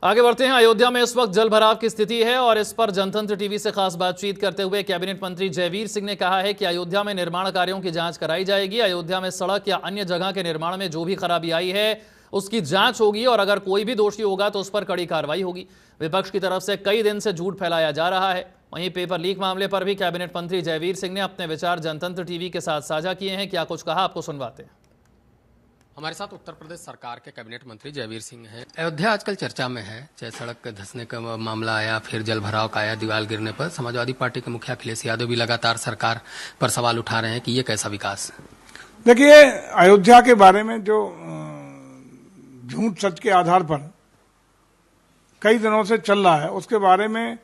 आगे बढ़ते हैं। अयोध्या में इस वक्त जल भराव की स्थिति है और इस पर जनतंत्र टीवी से खास बातचीत करते हुए कैबिनेट मंत्री जयवीर सिंह ने कहा है कि अयोध्या में निर्माण कार्यों की जांच कराई जाएगी। अयोध्या में सड़क या अन्य जगह के निर्माण में जो भी खराबी आई है उसकी जांच होगी और अगर कोई भी दोषी होगा तो उस पर कड़ी कार्रवाई होगी। विपक्ष की तरफ से कई दिन से झूठ फैलाया जा रहा है। वहीं पेपर लीक मामले पर भी कैबिनेट मंत्री जयवीर सिंह ने अपने विचार जनतंत्र टीवी के साथ साझा किए हैं। क्या कुछ कहा, आपको सुनवाते हैं। हमारे साथ उत्तर प्रदेश सरकार के कैबिनेट मंत्री जयवीर सिंह हैं। अयोध्या आजकल चर्चा में है, चाहे सड़क के धंसने का मामला आया, फिर जल भराव का आया, दीवार गिरने पर समाजवादी पार्टी के मुखिया अखिलेश यादव भी लगातार सरकार पर सवाल उठा रहे हैं कि ये कैसा विकास। देखिए, अयोध्या के बारे में जो झूठ सच के आधार पर कई दिनों से चल रहा है, उसके बारे में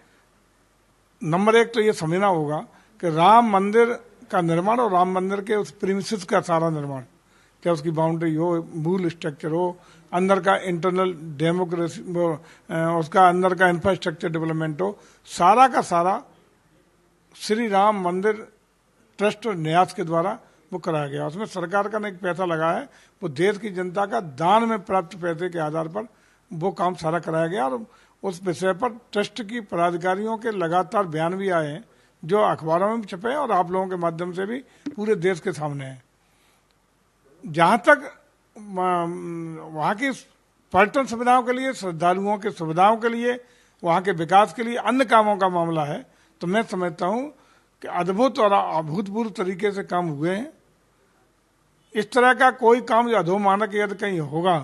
नंबर एक तो ये समझना होगा कि राम मंदिर का निर्माण और राम मंदिर के उस प्रीमिसेस का सारा निर्माण, चाहे उसकी बाउंड्री हो, मूल स्ट्रक्चर हो, अंदर का इंटरनल डेमोक्रेसी, उसका अंदर का इंफ्रास्ट्रक्चर डेवलपमेंट हो, सारा का सारा श्री राम मंदिर ट्रस्ट और न्यास के द्वारा वो कराया गया। उसमें सरकार का एक पैसा लगा है, वो देश की जनता का दान में प्राप्त पैसे के आधार पर वो काम सारा कराया गया। और उस विषय पर ट्रस्ट की पदाधिकारियों के लगातार बयान भी आए हैं, जो अखबारों में भी छपे हैं और आप लोगों के माध्यम से भी पूरे देश के सामने हैं। जहाँ तक वहाँ की पर्यटन सुविधाओं के लिए, श्रद्धालुओं की सुविधाओं के लिए, वहाँ के विकास के लिए, अन्य कामों का मामला है, तो मैं समझता हूँ कि अद्भुत और अभूतपूर्व तरीके से काम हुए हैं। इस तरह का कोई काम जो अधोमानक यदि कहीं होगा,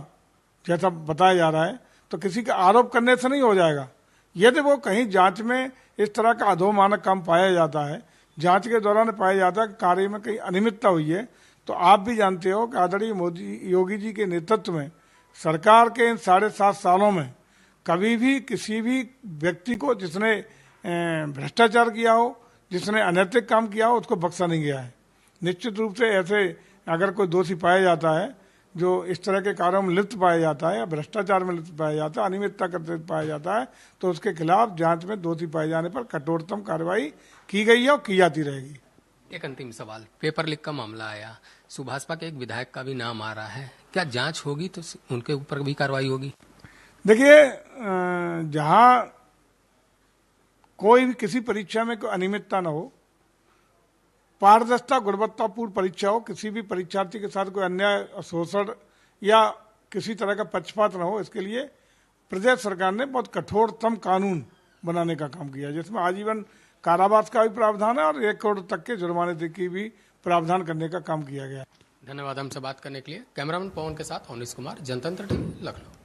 जैसा बताया जा रहा है, तो किसी का आरोप करने से नहीं हो जाएगा। यदि वो कहीं जांच में इस तरह का अधोमानक काम पाया जाता है, जांच के दौरान पाया जाता है कि कार्य में कहीं अनियमितता हुई है, तो आप भी जानते हो कि आदरणीय मोदी योगी जी के नेतृत्व में सरकार के इन 7.5 सालों में कभी भी किसी भी व्यक्ति को जिसने भ्रष्टाचार किया हो, जिसने अनैतिक काम किया हो, उसको बख्शा नहीं गया है। निश्चित रूप से ऐसे अगर कोई दोषी पाया जाता है, जो इस तरह के कार्यों में लिप्त पाया जाता है या भ्रष्टाचार में लिप्त पाया जाता है, अनियमितता करते पाया जाता है, तो उसके खिलाफ जांच में दोषी पाए जाने पर कठोरतम कार्रवाई की गई है और की जाती रहेगी। एक अंतिम सवाल, पेपर लीक का मामला आया, सुभाषपा के एक विधायक का भी नाम आ रहा है, क्या जांच होगी तो उनके ऊपर भी कार्रवाई होगी? देखिए, जहां कोई भी किसी परीक्षा में कोई अनियमितता न हो, पारदर्शिता, गुणवत्तापूर्ण परीक्षा हो, किसी भी परीक्षार्थी के साथ कोई अन्याय, शोषण या किसी तरह का पक्षपात न हो, इसके लिए प्रदेश सरकार ने बहुत कठोरतम कानून बनाने का काम किया, जिसमें आजीवन कारावास का भी प्रावधान है और 1 करोड़ तक के जुर्माने की भी प्रावधान करने का काम किया गया। धन्यवाद हमसे बात करने के लिए। कैमरामैन पवन के साथ अनिश कुमार, जनतंत्र टीवी, लखनऊ।